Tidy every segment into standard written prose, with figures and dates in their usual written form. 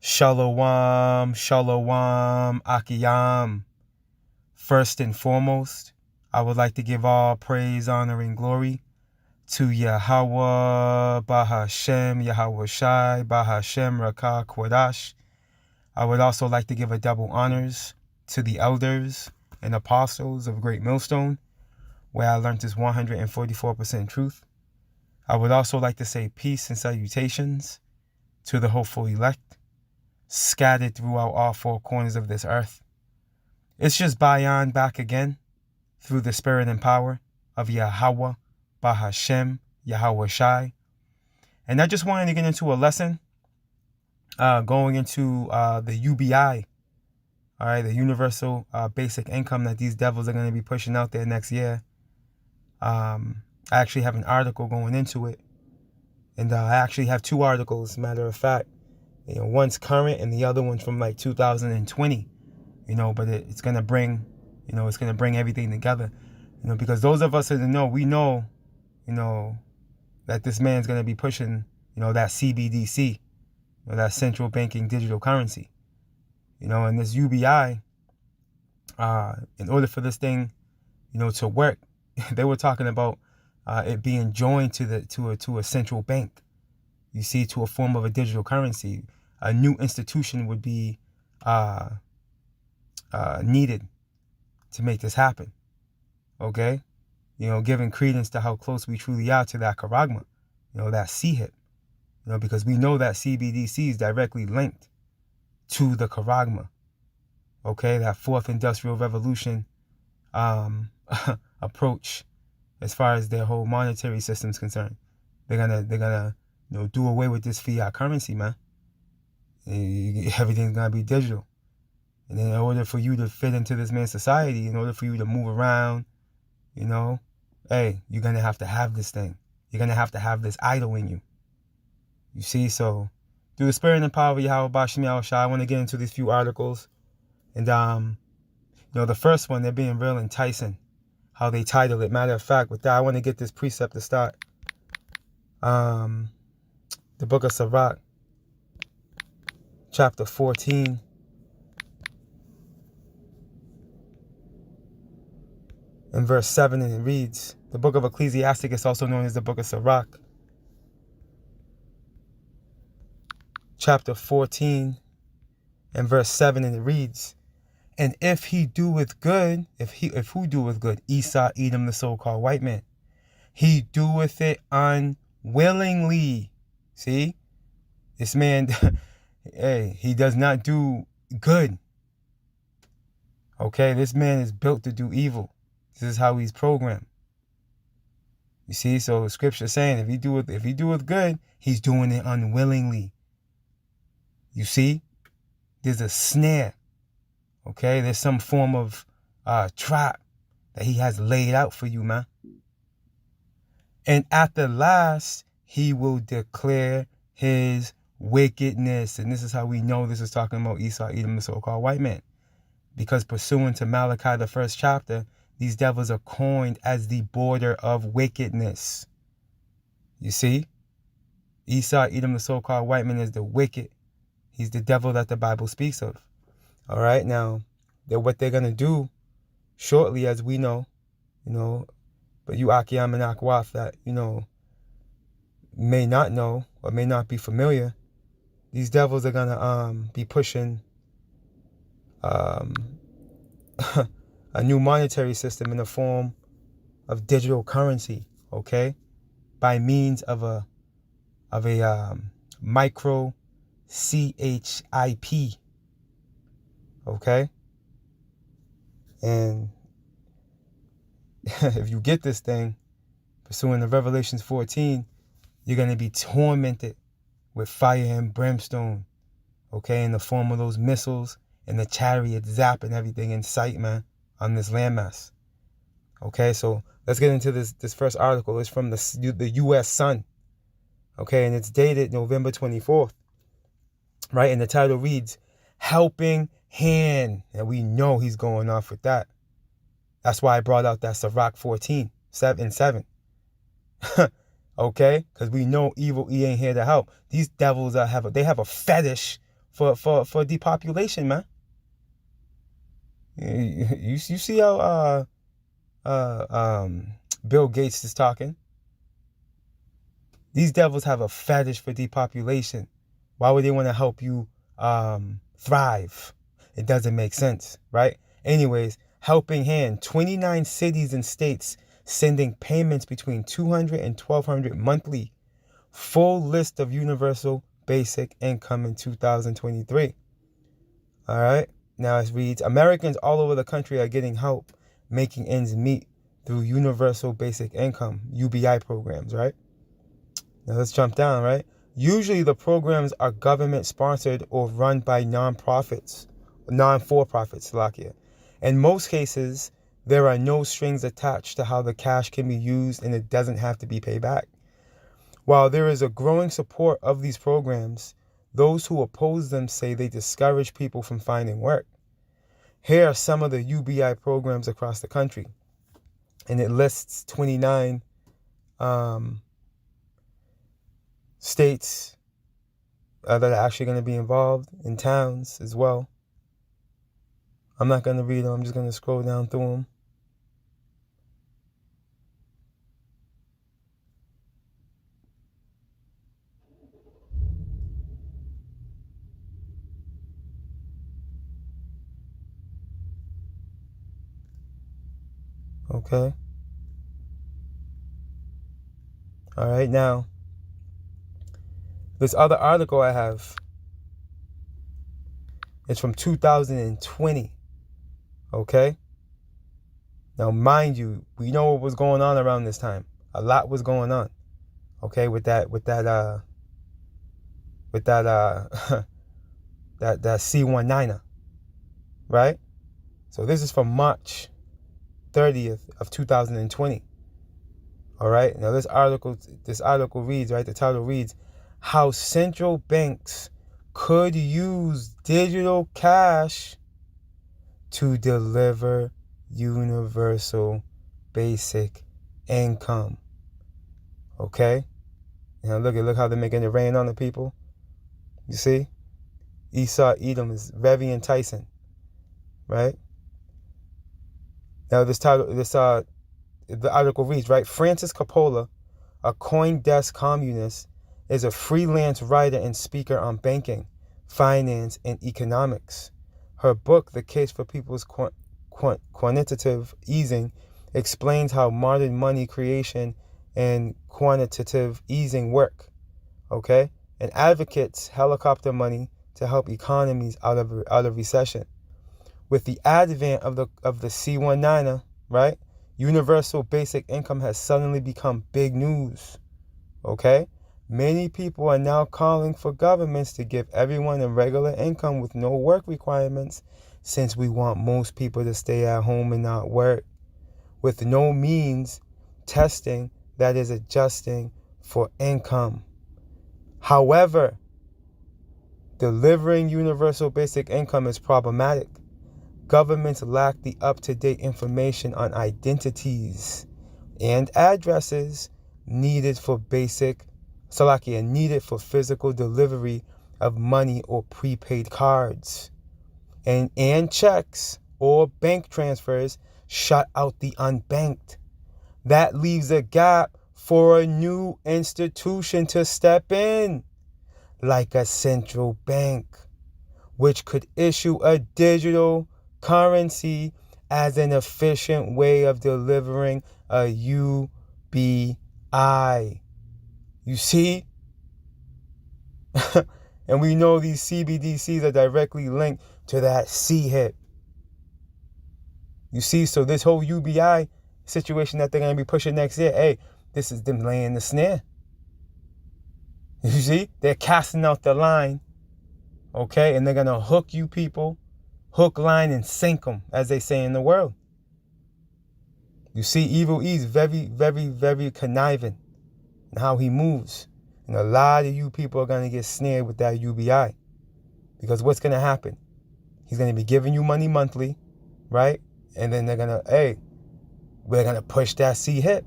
Shalom, shalom, Akiyam. First and foremost, I would like to give all praise, honor, and glory to Yahweh, Bahashem, Yahweh Shai, Bahashem, Rakah, Kwadash. I would also like to give a double honors to the elders and apostles of Great Millstone, where I learned this 144% truth. I would also like to say peace and salutations to the hopeful elect, scattered throughout all four corners of this earth. It's just Bayan back again through the spirit and power of Yahweh, Bahashem, Yahweh Shai. And I just wanted to get into a lesson going into the UBI, all right, the universal basic income that these devils are going to be pushing out there next year. I actually have an article going into it. And I actually have two articles, matter of fact. One's current and the other one's from like 2020, but it's going to bring, it's going to bring everything together, because those of us in the know, we know, that this man's going to be pushing, that CBDC, that central banking digital currency, and this UBI, in order for this thing, to work, they were talking about it being joined to a central bank, you see, to a form of a digital currency. A new institution would be needed to make this happen. Okay? Giving credence to how close we truly are to that charagma, that C-hip. Because we know that CBDC is directly linked to the charagma. Okay? That fourth industrial revolution approach as far as their whole monetary system is concerned. They're gonna do away with this fiat currency, man. Everything's gonna be digital. And then in order for you to fit into this man's society, in order for you to move around, hey, you're gonna have to have this thing. You're gonna have to have this idol in you. You see, so through the spirit and power of Yahweh Bashim Yahweh Shai, I want to get into these few articles. And the first one, they're being real enticing, how they title it. Matter of fact, with that, I want to get this precept to start. The book of Sirach, chapter 14. In verse 7, and it reads, the book of Ecclesiastic is also known as the book of Sirach. Chapter 14 and verse 7, and it reads, and if he doeth good, if who doeth good, Esau, Edom, the so-called white man, he doeth it unwillingly. See? This man, hey, he does not do good. Okay? This man is built to do evil. This is how he's programmed. You see? So the scripture is saying if he doeth good, he's doing it unwillingly. You see? There's a snare. Okay? There's some form of trap that he has laid out for you, man. And at the last, he will declare his wickedness. And this is how we know this is talking about Esau, Edom, the so-called white man. Because pursuant to Malachi, the first chapter, these devils are coined as the border of wickedness. You see? Esau, Edom, the so-called white man, is the wicked. He's the devil that the Bible speaks of. All right? Now, what they're going to do shortly, as we know, but you Akiyam and Akwaf that, may not know or may not be familiar, these devils are going to be pushing a new monetary system in the form of digital currency, okay? By means of a micro CHIP, okay? And if you get this thing, pursuing the Revelations 14, you're going to be tormented with fire and brimstone, okay, in the form of those missiles and the chariot zapping everything in sight, man, on this landmass. Okay, so let's get into this first article. It's from the U.S. Sun, okay, and it's dated November 24th, right? And the title reads, Helping Hand. And we know he's going off with that. That's why I brought out that Sirach 14, 7. Okay? Because we know evil E ain't here to help. These devils have a fetish for depopulation, man. You see how Bill Gates is talking? These devils have a fetish for depopulation. Why would they want to help you thrive? It doesn't make sense, right? Anyways, helping hand, 29 cities and states sending payments between $200 and $1,200 monthly. Full list of universal basic income in 2023. All right. Now it reads, Americans all over the country are getting help making ends meet through universal basic income, UBI programs, right? Now let's jump down, right? Usually the programs are government sponsored or run by non-for-profits, Slovakia. In most cases, there are no strings attached to how the cash can be used, and it doesn't have to be paid back. While there is a growing support of these programs, those who oppose them say they discourage people from finding work. Here are some of the UBI programs across the country, and it lists 29 states that are actually going to be involved, in towns as well. I'm not going to read them. I'm just going to scroll down through them. Okay. All right. Now, this other article I have, it's from 2020. Okay. Now, mind you, we know what was going on around this time. A lot was going on. Okay, with that that C-19er, right? So this is from March 30th of 2020. All right. Now this article reads, right? The title reads, how central banks could use digital cash to deliver universal basic income. Okay. Now look how they're making it rain on the people. You see? Esau Edom is very enticing, right? Now the article reads, right? Francis Coppola, a CoinDesk communist, is a freelance writer and speaker on banking, finance, and economics. Her book, The Case for People's Quantitative Easing, explains how modern money creation and quantitative easing work, okay? And advocates helicopter money to help economies out of recession. With the advent of the C-19er, right? Universal basic income has suddenly become big news, okay? Many people are now calling for governments to give everyone a regular income with no work requirements, since we want most people to stay at home and not work, with no means testing that is adjusting for income. However, delivering universal basic income is problematic. Governments lack the up-to-date information on identities and addresses needed for physical delivery of money or prepaid cards, and checks or bank transfers shut out the unbanked. That leaves a gap for a new institution to step in, like a central bank, which could issue a digital currency as an efficient way of delivering a UBI. You see? And we know these CBDCs are directly linked to that C-hit. You see, so this whole UBI situation that they're going to be pushing next year, hey, this is them laying the snare. You see? They're casting out the line, okay? And they're going to hook you people, hook, line, and sink them, as they say in the world. You see, Evil E is very, very, very conniving in how he moves. And a lot of you people are going to get snared with that UBI. Because what's going to happen? He's going to be giving you money monthly, right? And then they're going to, hey, we're going to push that C-hit.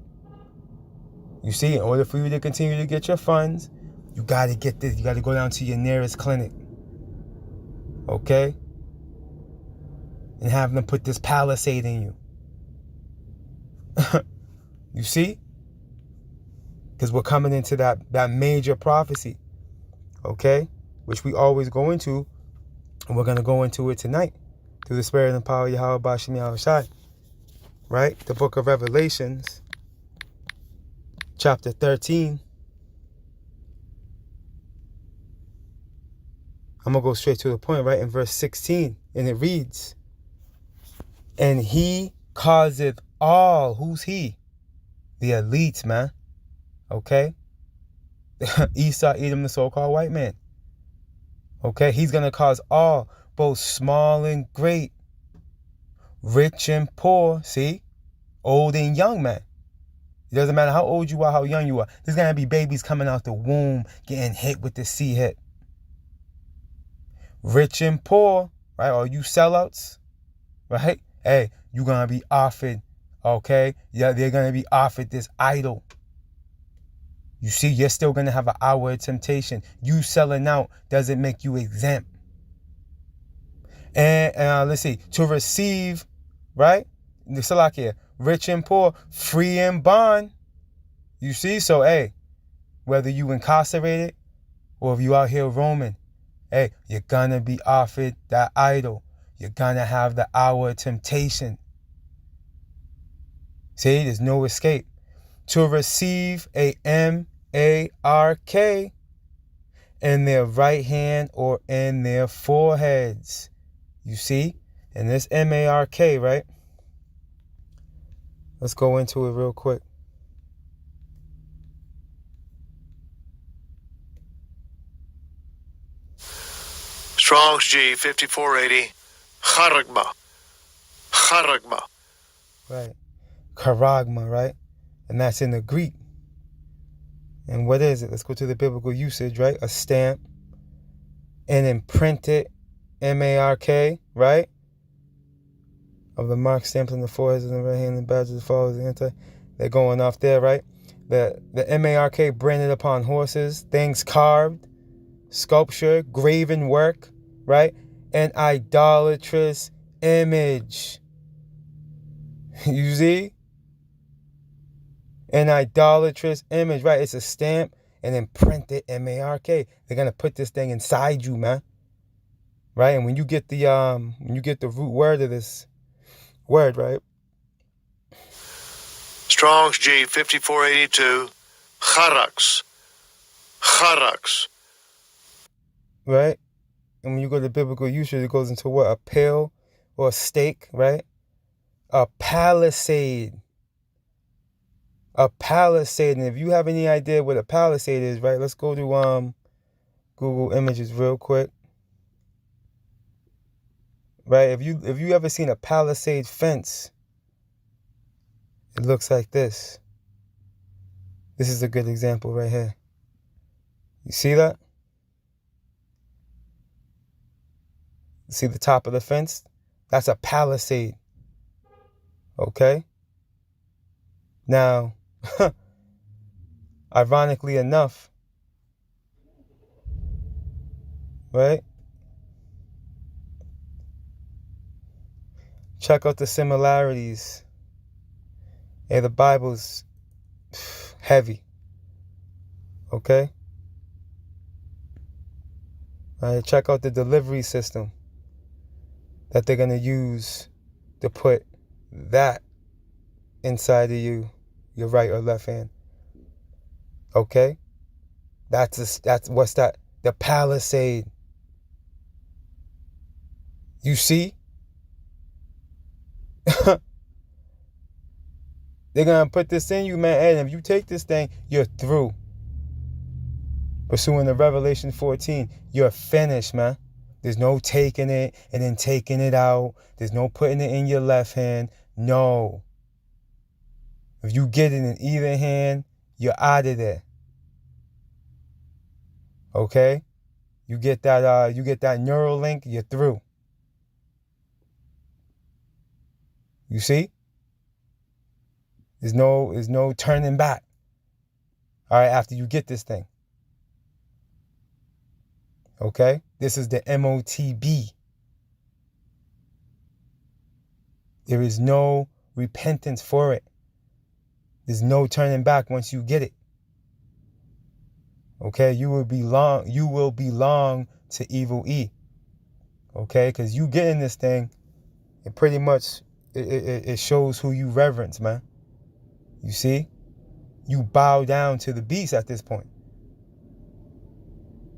You see, in order for you to continue to get your funds, you got to get this. You got to go down to your nearest clinic. Okay? And have them put this palisade in you. You see? Because we're coming into that major prophecy. Okay? Which we always go into. And we're going to go into it tonight. Through the Spirit and power of Yahweh Bashim Yahushai. Right? The book of Revelations. Chapter 13. I'm going to go straight to the point, right? In verse 16. And it reads, and he causeth all. Who's he? The elites, man. Okay? Esau, Edom, the so-called white man. Okay? He's going to cause all, both small and great, rich and poor, see? Old and young, man. It doesn't matter how old you are, how young you are. There's going to be babies coming out the womb getting hit with the sea hit. Rich and poor, right? All you sellouts, right? Hey, you're going to be offered, okay? Yeah, they're going to be offered this idol. You see, you're still going to have an hour of temptation. You selling out doesn't make you exempt. And let's see, to receive, right? The Salakia, rich and poor, free and bond. You see, so hey, whether you incarcerated or if you out here roaming, hey, you're gonna be offered that idol. You're gonna have the hour of temptation. See, there's no escape. To receive a mark in their right hand or in their foreheads. You see? And this mark, right? Let's go into it real quick. Strong's G 5480. Charagma. Charagma. Right. Charagma, right? And that's in the Greek. And what is it? Let's go to the biblical usage, right? A stamp. An imprinted mark, right? Of the mark stamped on the foreheads and the right hand and badges that follows the anti. They're going off there, right? The mark branded upon horses, things carved, sculpture, graven work, right? An idolatrous image. You see? An idolatrous image, right? It's a stamp and imprinted mark. They're gonna put this thing inside you, man. Right? And when you get the root word of this word, right? Strong's G 5482. Charax. Charax. Right? And when you go to biblical usage, it goes into what? A pale or a stake, right? A palisade. A palisade. And if you have any idea what a palisade is, right? Let's go to Google Images real quick. Right? If you ever seen a palisade fence, it looks like this. This is a good example right here. You see that? See the top of the fence? That's a palisade. Okay? Now, ironically enough, right? Check out the similarities. Hey, the Bible's heavy. Okay? All right, check out the delivery system that they're going to use to put that inside of you, your right or left hand. Okay? That's what's that? The palisade. You see? They're going to put this in you, man. And if you take this thing, you're through. Pursuing the Revelation 14, you're finished, man. There's no taking it and then taking it out. There's no putting it in your left hand. No. If you get it in either hand, you're out of there. Okay? You get that neural link, you're through. You see? There's no turning back. All right, after you get this thing. Okay? This is the MOTB. There is no repentance for it. There's no turning back once you get it. Okay, you will belong to evil E. Okay, because you getting this thing, it pretty much it shows who you reverence, man. You see? You bow down to the beast at this point.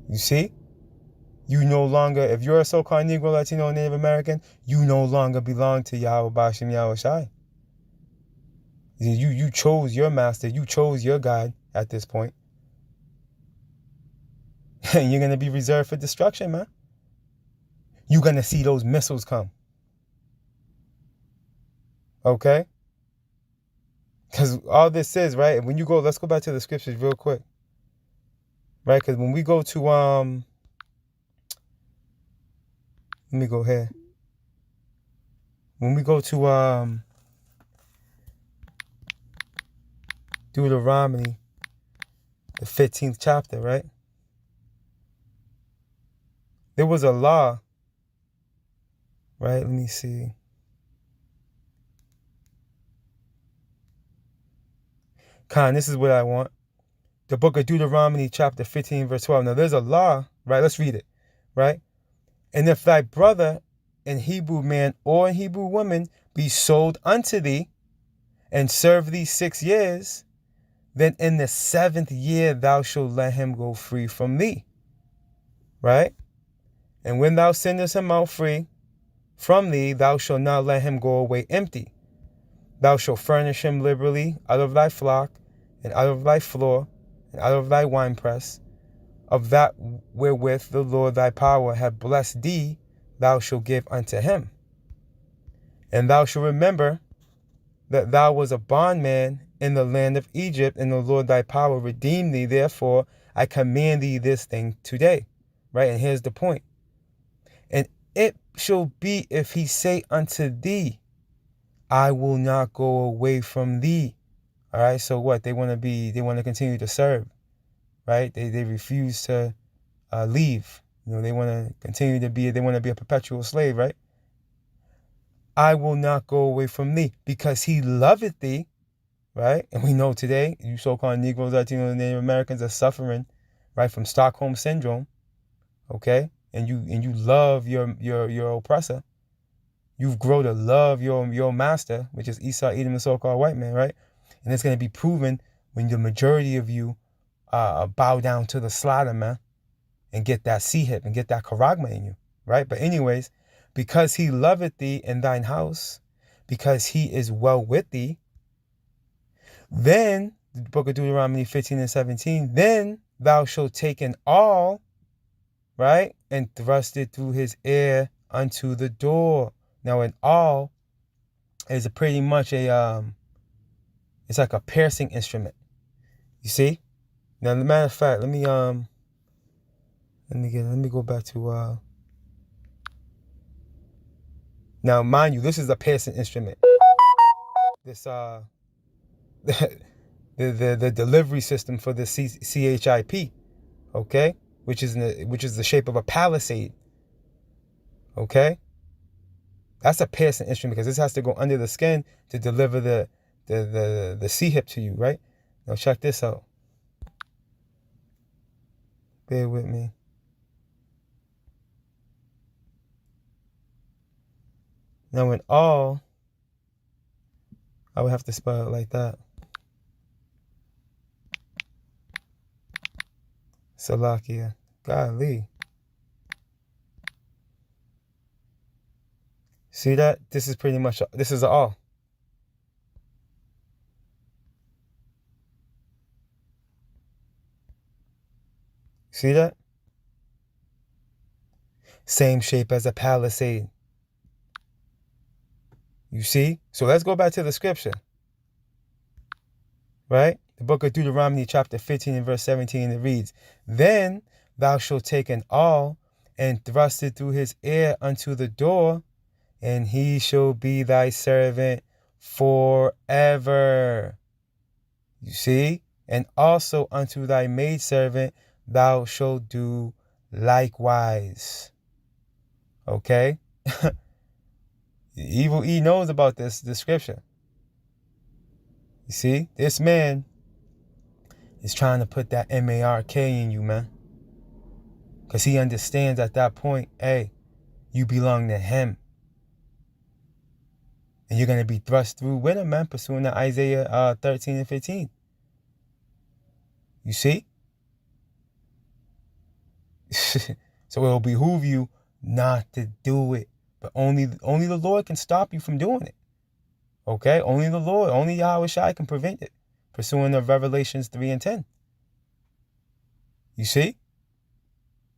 You see? You no longer, if you're a so-called Negro, Latino, Native American, you no longer belong to Yahweh Bashim Yahweh Shai. You chose your master. You chose your God at this point. And you're going to be reserved for destruction, man. You're going to see those missiles come. Okay? Because all this is, right? When you go, let's go back to the scriptures real quick. Right? Because when we go to, let me go here. When we go to, Deuteronomy, the 15th chapter, right? There was a law, right? Let me see. This is what I want. The book of Deuteronomy, chapter 15, verse 12. Now, there's a law, right? Let's read it, right? And if thy brother, an Hebrew man or a Hebrew woman, be sold unto thee and serve thee 6 years, then in the 7th year thou shalt let him go free from thee, right? And when thou sendest him out free from thee, thou shalt not let him go away empty. Thou shalt furnish him liberally out of thy flock, and out of thy floor, and out of thy winepress. Of that wherewith the Lord thy power hath blessed thee, thou shalt give unto him. And thou shalt remember that thou was a bondman in the land of Egypt, and the Lord thy power redeemed thee. Therefore, I command thee this thing today. Right? And here's the point. And it shall be, if he say unto thee, I will not go away from thee. All right. So what? They want to continue to serve. Right? They refuse to leave. They want to continue to be, they want to be a perpetual slave, right? I will not go away from thee, because he loveth thee, right? And we know today, you so-called Negroes, Latinos, and Native Americans are suffering, right, from Stockholm syndrome, okay? And you love your oppressor. You've grown to love your master, which is Esau, Edom, the so-called white man, right? And it's going to be proven when the majority of you bow down to the slaughter, man, and get that C-hip and get that charagma in you, right? But anyways, because he loveth thee in thine house, because he is well with thee, then, the book of Deuteronomy 15 and 17, then thou shalt take an awl, right, and thrust it through his ear unto the door. Now, an awl is pretty much it's like a piercing instrument. You see? Now, as a matter of fact, let me go back to now, mind you, this is a piercing instrument. This the delivery system for the CHIP, okay, which is the shape of a palisade, okay. That's a piercing instrument because this has to go under the skin to deliver the C-hip to you, right? Now check this out. Bear with me. Now in all, I would have to spell it like that. Salakia. Golly. See that? This is pretty much, this is all. See that? Same shape as a palisade. You see? So let's go back to the scripture. Right? The book of Deuteronomy chapter 15 and verse 17, it reads, Then thou shalt take an awl and thrust it through his ear unto the door, and he shall be thy servant forever. You see? And also unto thy maidservant thou shalt do likewise. Okay? Evil E knows about this scripture. You see, this man is trying to put that M-A-R-K in you, man. Because he understands at that point, hey, you belong to him. And you're going to be thrust through with him, man, pursuing the Isaiah 13 and 15. You see? So it'll behoove you not to do it. But only the Lord can stop you from doing it. Okay? Only the Lord, only Yahweh Shai can prevent it. Pursuing the Revelations 3 and 10. You see?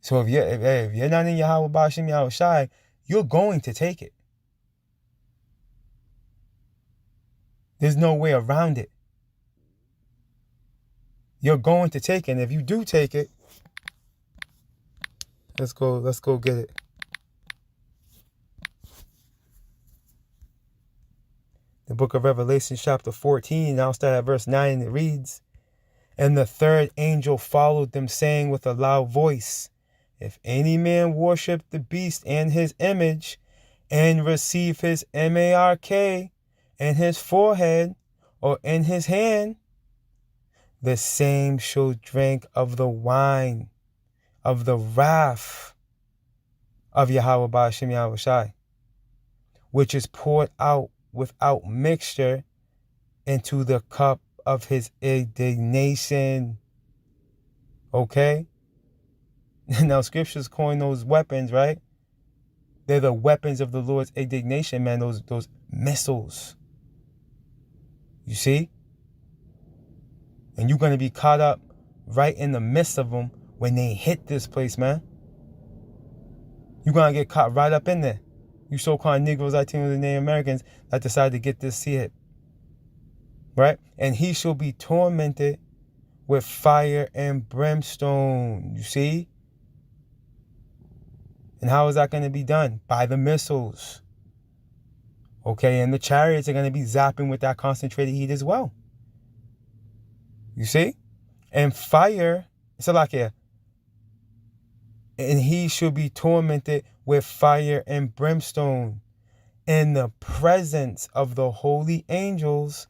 So if you're not in Yahweh Bashim Yahweh Shai, you're going to take it. There's no way around it. You're going to take it. And if you do take it, let's go get it. The book of Revelation, chapter 14, I'll start at verse 9, and it reads, "And the third angel followed them, saying with a loud voice, If any man worship the beast and his image, and receive his M-A-R-K in his forehead or in his hand, the same shall drink of the wine of the wrath of Yahweh Ba'ashem Yahweh Shai, which is poured out without mixture into the cup of his indignation." Okay? Now, scriptures coin those weapons, right? They're the weapons of the Lord's indignation, man. Those missiles. You see? And you're going to be caught up right in the midst of them when they hit this place, man. You're going to get caught right up in there. You so-called Negroes, Latinos, and Native Americans that decide to get this hit. Right? And he shall be tormented with fire and brimstone. You see? And how is that going to be done? By the missiles. Okay? And the chariots are going to be zapping with that concentrated heat as well. You see? And fire, it's like here. And he shall be tormented with fire and brimstone in the presence of the holy angels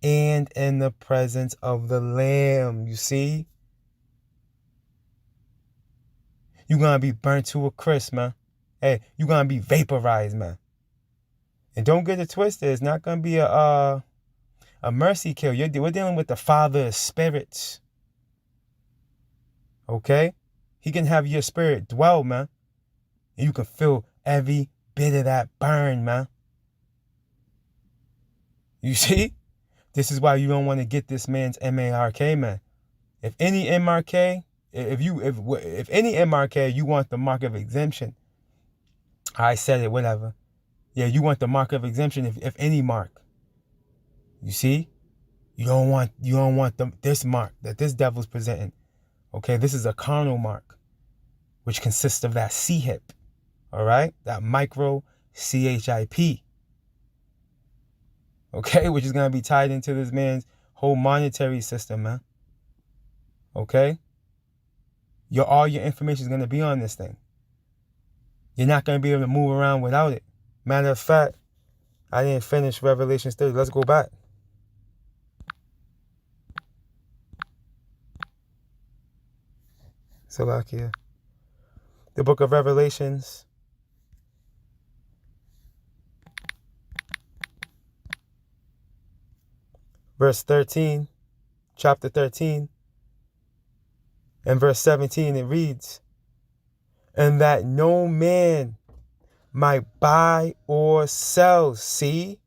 and in the presence of the Lamb. You see? You're going to be burnt to a crisp, man. Hey, you're going to be vaporized, man. And don't get it twisted. It's not going to be a mercy kill. We're dealing with the Father of spirits. Okay? He can have your spirit dwell, man. And you can feel every bit of that burn, man. You see? This is why you don't want to get this man's M-A-R-K, man. If any M-R-K, if any M-R-K, you want the mark of exemption. I said it, whatever. Yeah, you want the mark of exemption if any mark. You see? You don't want this mark that this devil's presenting. Okay, this is a carnal mark, which consists of that C-hip. All right? That micro CHIP. Okay, which is going to be tied into this man's whole monetary system, man. Okay? All your information is going to be on this thing. You're not going to be able to move around without it. Matter of fact, I didn't finish Revelation 30. Let's go back. Salakia. The book of Revelations. Verse 13. Chapter 13. And verse 17, it reads, "And that no man might buy or sell, see,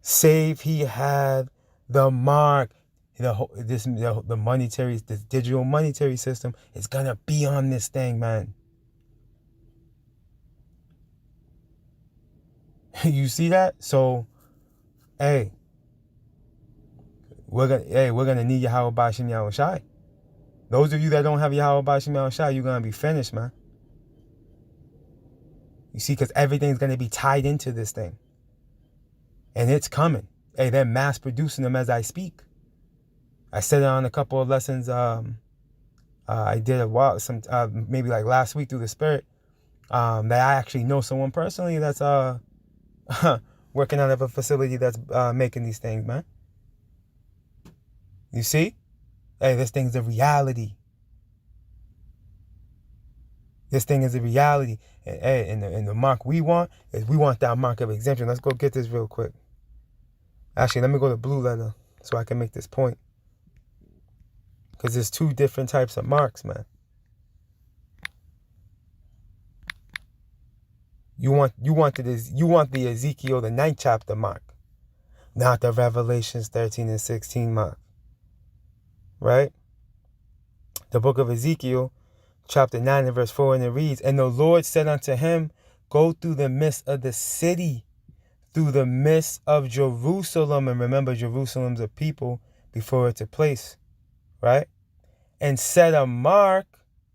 save he had the mark." The monetary, this digital monetary system is gonna be on this thing, man. You see that? So, hey, we're gonna need Yahweh Ba'ashem Yahweh Shai. Those of you that don't have Yahweh Ba'ashem Yahweh Shai, you're gonna be finished, man. You see, because everything's gonna be tied into this thing, and it's coming. Hey, they're mass producing them as I speak. I said it on a couple of lessons I did a while, maybe like last week through the Spirit, that I actually know someone personally that's working out of a facility that's making these things, man. You see? Hey, this thing's a reality. This thing is a reality. And, hey, and the mark we want is we want that mark of exemption. Let's go get this real quick. Actually, let me go to blue letter so I can make this point. Because there's two different types of marks, man. You want the Ezekiel, the 9th chapter mark, not the Revelations 13 and 16 mark. Right? The book of Ezekiel, chapter 9 and verse 4, and it reads, "And the Lord said unto him, Go through the midst of the city, through the midst of Jerusalem." And remember, Jerusalem's a people before it's a place, right? "And set a mark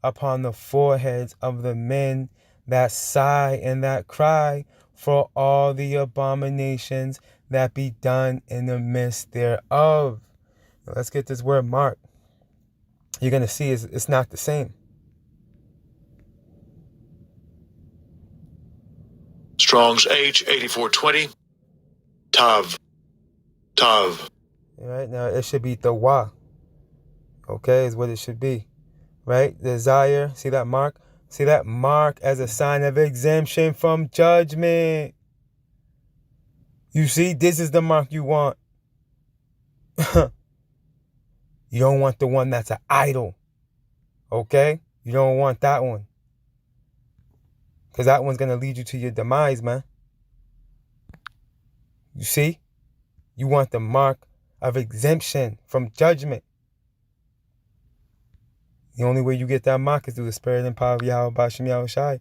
upon the foreheads of the men that sigh and that cry for all the abominations that be done in the midst thereof." Now, let's get this word mark. You're going to see it's not the same. Strong's H 8420. Tav. Tav. All right, now it should be the wa. Okay, is what it should be. Right? Desire. See that mark? See that mark as a sign of exemption from judgment. You see, this is the mark you want. You don't want the one that's an idol. Okay? You don't want that one. Because that one's going to lead you to your demise, man. You see? You want the mark of exemption from judgment. The only way you get that mark is through the Spirit and power of Yahweh Bashim Yahweh Shai.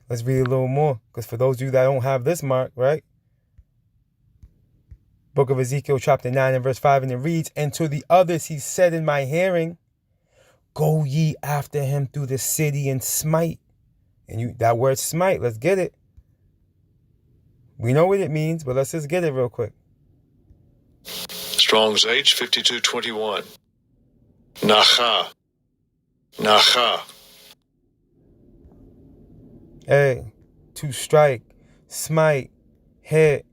Let's read a little more. Because for those of you that don't have this mark, right? Book of Ezekiel chapter 9 and verse 5, and it reads, "And to the others he said in my hearing, Go ye after him through the city and smite." And that word smite, let's get it. We know what it means, but let's just get it real quick. Strong's H 5221. Nacha. Nacha. Hey, to strike, smite, hit,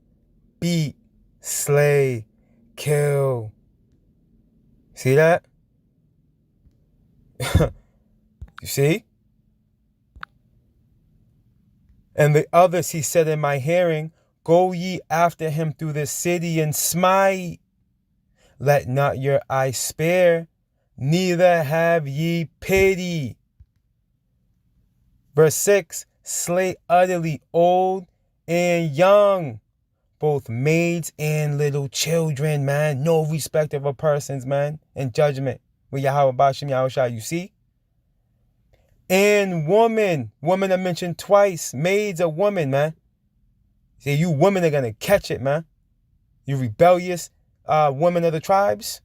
beat, slay, kill. See that? You see? "And the others he said in my hearing, Go ye after him through the city and smite. Let not your eye spare, neither have ye pity." Verse 6, "Slay utterly old and young, both maids and little children," man. No respect of a persons, man, in judgment. With Yahweh Bashim Yahweh Shai, you see? "And woman." Woman I mentioned twice. Maid's a woman, man. See, you women are going to catch it, man. You rebellious women of the tribes.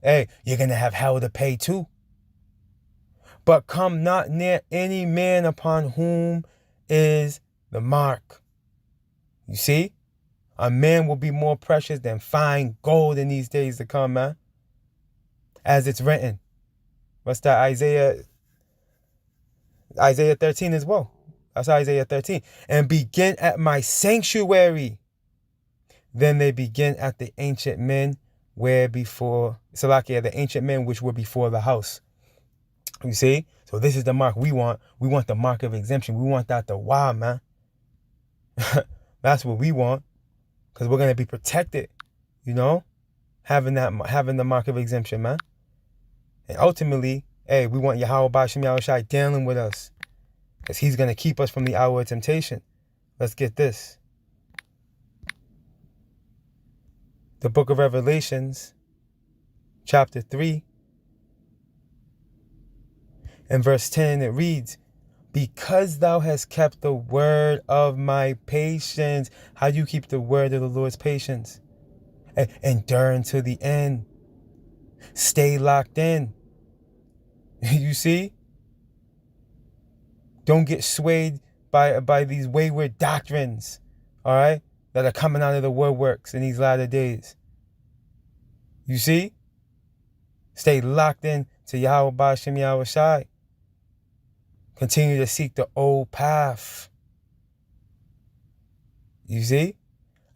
Hey, you're going to have hell to pay too. "But come not near any man upon whom is the mark." You see? A man will be more precious than fine gold in these days to come, man. As it's written. What's that? Isaiah 13 as well. That's Isaiah 13. "And begin at my sanctuary. Then they begin at the ancient men where before, Salakia, the ancient men which were before the house." You see? So this is the mark we want. We want the mark of exemption. We want that to wow, man. That's what we want. Because we're going to be protected, you know? Having the mark of exemption, man. And ultimately, hey, we want Yahweh Bashim Yahweh Shai dealing with us. Because he's going to keep us from the hour of temptation. Let's get this. The book of Revelations, chapter 3, and verse 10, it reads, "Because thou hast kept the word of my patience." How do you keep the word of the Lord's patience? Endure until the end. Stay locked in. You see? Don't get swayed by these wayward doctrines, all right, that are coming out of the woodworks in these latter days. You see? Stay locked in to Yahweh Ba'ashem Yahweh Shai. Continue to seek the old path. You see?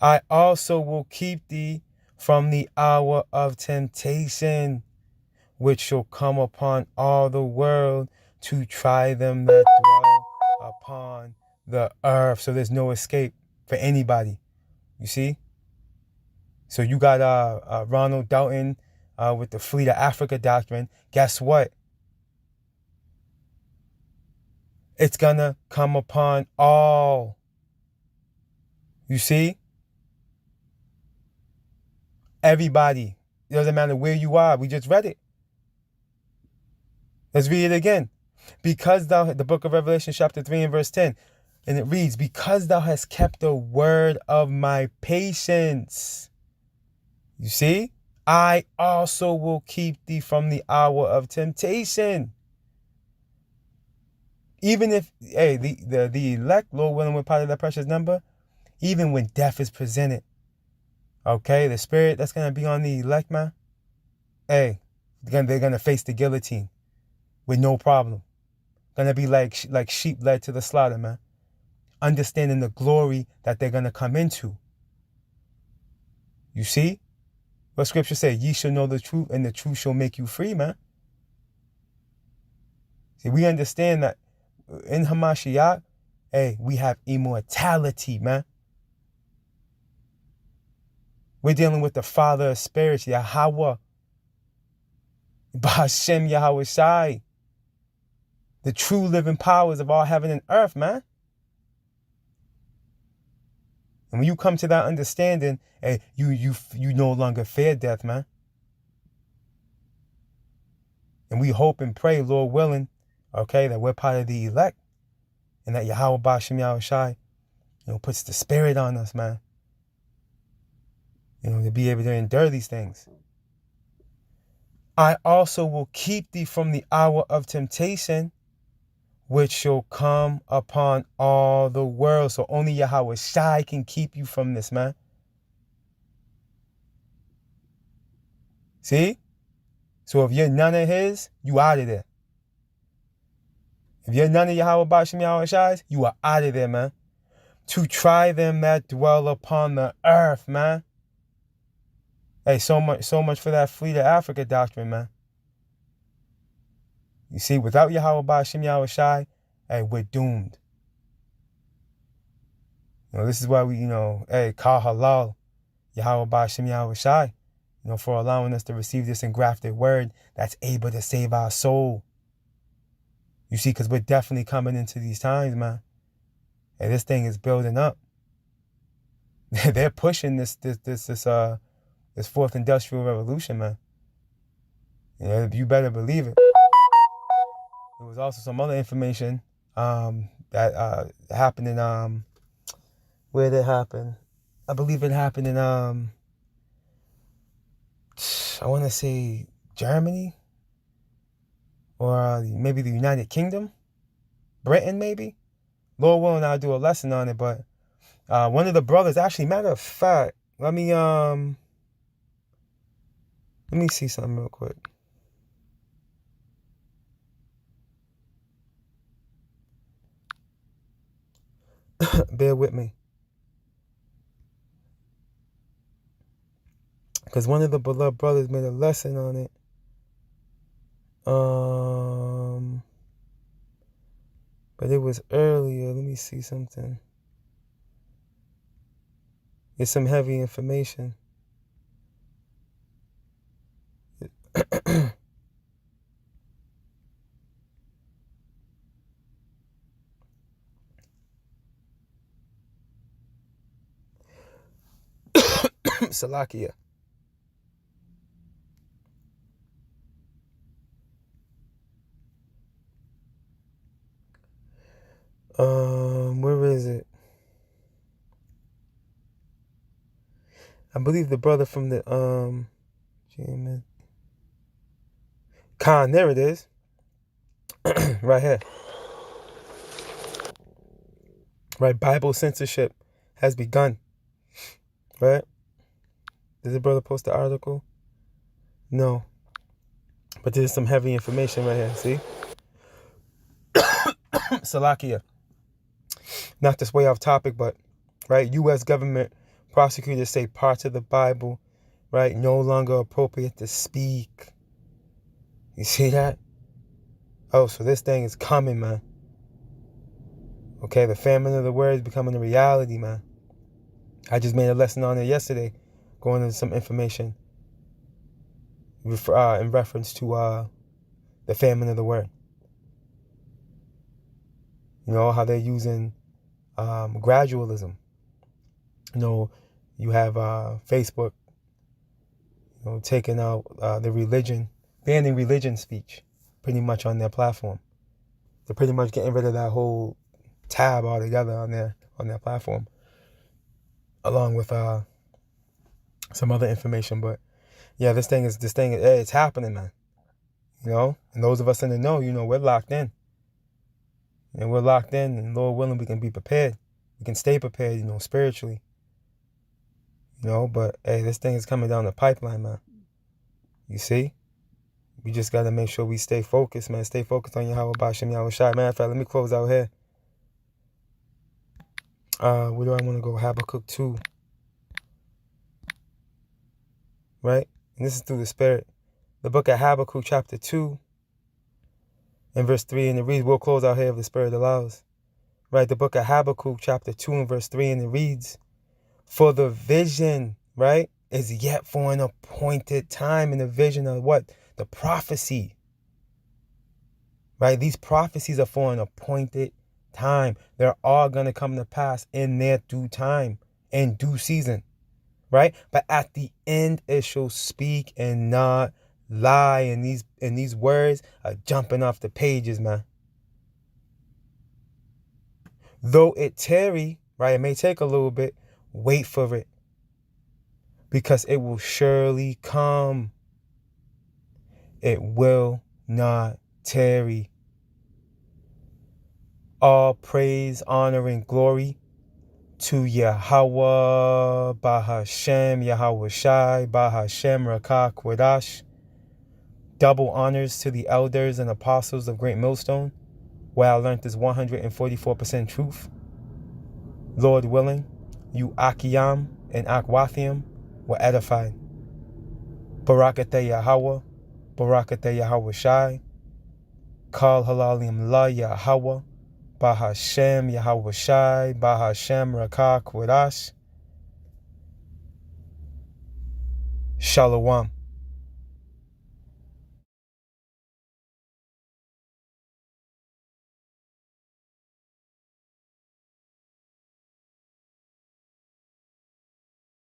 I also will keep thee from the hour of temptation, which shall come upon all the world to try them that dwell upon the earth. So there's no escape for anybody. You see? So you got Ronald Doughton with the Fleet of Africa doctrine. Guess what? It's gonna come upon all. You see? Everybody. It doesn't matter where you are. We just read it. Let's read it again. Because thou, the book of Revelation chapter 3 and verse 10. And it reads, because thou hast kept the word of my patience. You see? I also will keep thee from the hour of temptation. Even if, hey, the elect, Lord willing, we're part of that precious number, even when death is presented, okay, the spirit that's going to be on the elect, man, hey, they're going to face the guillotine with no problem. Going to be like sheep led to the slaughter, man. Understanding the glory that they're going to come into. You see? What scripture say? Ye shall know the truth, and the truth shall make you free, man. See, we understand that in Hamashiach, hey, we have immortality, man. We're dealing with the Father of spirits, Yahweh. Ba'ashem Yahweh Shai. The true living powers of all heaven and earth, man. And when you come to that understanding, hey, you no longer fear death, man. And we hope and pray, Lord willing, okay, that we're part of the elect. And that Yahweh Ba'ashem Yahweh Shai, puts the spirit on us, man. To be able to endure these things. I also will keep thee from the hour of temptation, which shall come upon all the world. So only Yahweh Shai can keep you from this, man. See? So if you're none of his, you out of there. If you're none of Yahweh Ba'ashem Yahweh Shai's, you are out of there, man. To try them that dwell upon the earth, man. Hey, so much for that Fleet of Africa doctrine, man. You see, without Yahweh Ba'ashem Yahweh Shai, hey, we're doomed. This is why we, hey, Kal Halal, Yahweh Ba'ashem Yahweh Shai, for allowing us to receive this engrafted word that's able to save our soul. You see, because we're definitely coming into these times, man. Hey, this thing is building up. They're pushing this fourth industrial revolution, man. You better believe it. There was also some other information that happened in where did it happen? I believe it happened in I want to say Germany or maybe the United Kingdom, Britain maybe. Lord willing, I'll do a lesson on it. But one of the brothers, actually, matter of fact, let me see something real quick. Bear with me. Because one of the beloved brothers made a lesson on it. But it was earlier. Let me see something. It's some heavy information. Salakia. Where is it? I believe the brother from the Khan, there it is. Right here. Right, Bible censorship has begun. Right? Did the brother post the article? No. But there's some heavy information right here, see? Salakia. Not this way off topic, but, right, U.S. government prosecutors say parts of the Bible, right, no longer appropriate to speak. You see that? Oh, so this thing is coming, man. Okay, the famine of the word is becoming a reality, man. I just made a lesson on it yesterday, going into some information in reference to the famine of the word. You know, how they're using gradualism. You know, you have Facebook, you know, taking out the religion, banning religion speech pretty much on their platform. They're pretty much getting rid of that whole tab altogether on their platform, along with some other information. But yeah, this thing it's happening, man. You know, and those of us in the know, you know, we're locked in. And we're locked in, and Lord willing, we can be prepared. We can stay prepared, you know, spiritually. You know, but hey, this thing is coming down the pipeline, man. You see? We just got to make sure we stay focused, man. Stay focused on Yahweh B'Shem Yahweh Shai. Matter of fact, let me close out here. Where do I want to go? Habakkuk 2. Right? And this is through the Spirit. The book of Habakkuk, chapter 2, and verse 3. And it reads, we'll close out here if the Spirit allows. Right? The book of Habakkuk, chapter 2, and verse 3. And it reads, for the vision, right, is yet for an appointed time. And the vision of what? The prophecy. Right? These prophecies are for an appointed time. They're all going to come to pass in their due time, in due season. Right? But at the end, it shall speak and not lie. And these words are jumping off the pages, man. Though it tarry, right, it may take a little bit, wait for it, because it will surely come. It will not tarry. All praise, honor, and glory to Yahweh, Bahashem, Yahweh Shai, Bahashem, Rakah, Kwadash. Double honors to the elders and apostles of Great Millstone, where I learned this 144% truth. Lord willing, you Akiyam and Akwathiam were edified. Barakateh Yahweh, Barakateh Yahweh Shai, Kal Halalim La Yahweh, Bahashem Yahweh Shai, Bahashem Rakah Kwadash. Shalom.